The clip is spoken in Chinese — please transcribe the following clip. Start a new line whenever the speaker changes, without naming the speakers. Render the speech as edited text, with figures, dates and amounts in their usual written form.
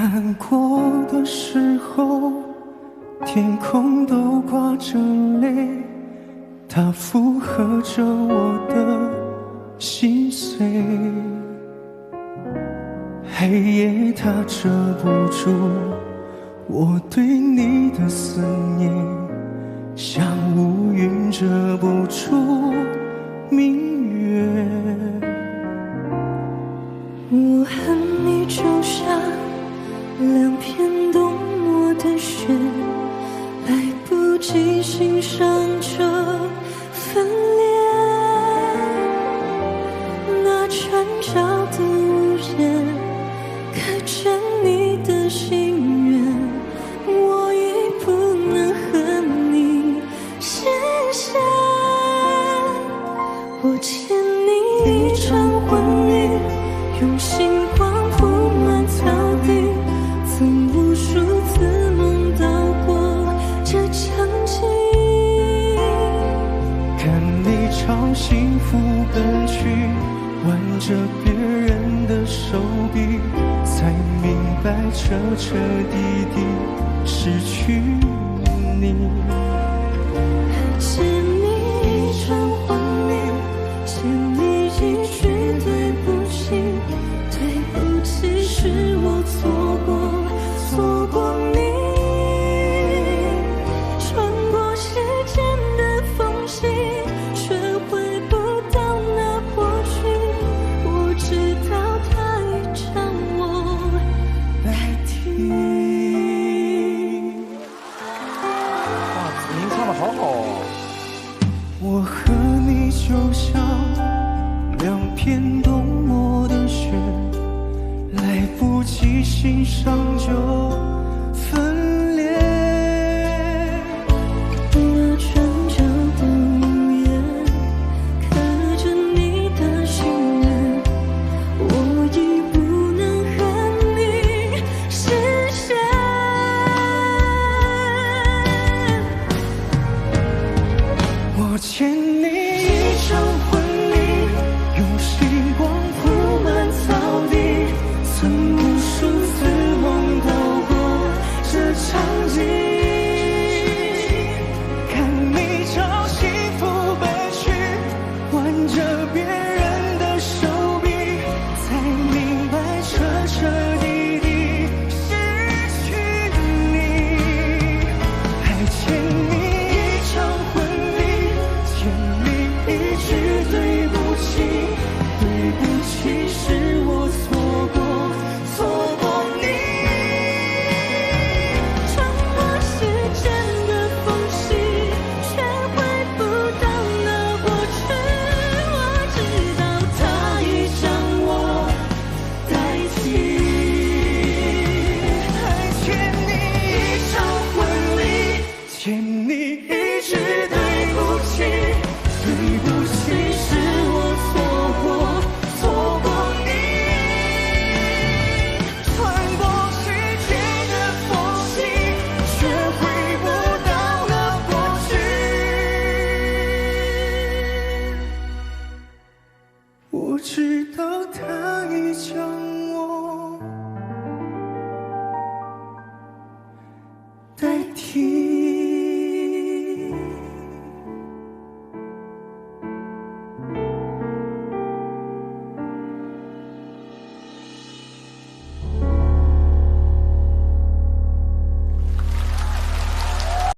难过的时候，天空都挂着泪，它附和着我的心碎。黑夜它遮不住我对你的思念，像乌云遮不住明月。
我和你就像两片冬末的雪，来不及欣赏就分裂。那转角的屋檐，刻着你的心愿，我已不能和你实现。我欠你一场婚礼，用星光铺满草地，曾无数次梦到过这场景。
看你朝幸福奔去，挽着别人的手臂，才明白彻彻底底失去你。
还欠你一场婚礼，欠你一句对不起，对不起是我错过你。穿过时间的缝隙，却回不到那过去。我知道它已将我代替。
哇，您唱的好好哦。
我和你就像两片冬末的雪，来不及欣赏就分裂。
那转角的屋檐，刻着你的心愿，我已不能和你实现。
我欠你一场婚礼，用星光铺满草地，曾无数次梦到过这场景。看你朝幸福奔去，挽着别人的手臂，才明白彻彻底底失去你。还欠你一场婚礼，欠你一句对不起，对不起是我错过你。
穿过时间的缝隙，却回不到那过去。我知道它已将我代替。
还欠你一场婚礼，欠你一句对不起，对不起是我错过你。穿过时间的缝隙，却回不到那过去。我知道它已将我代替。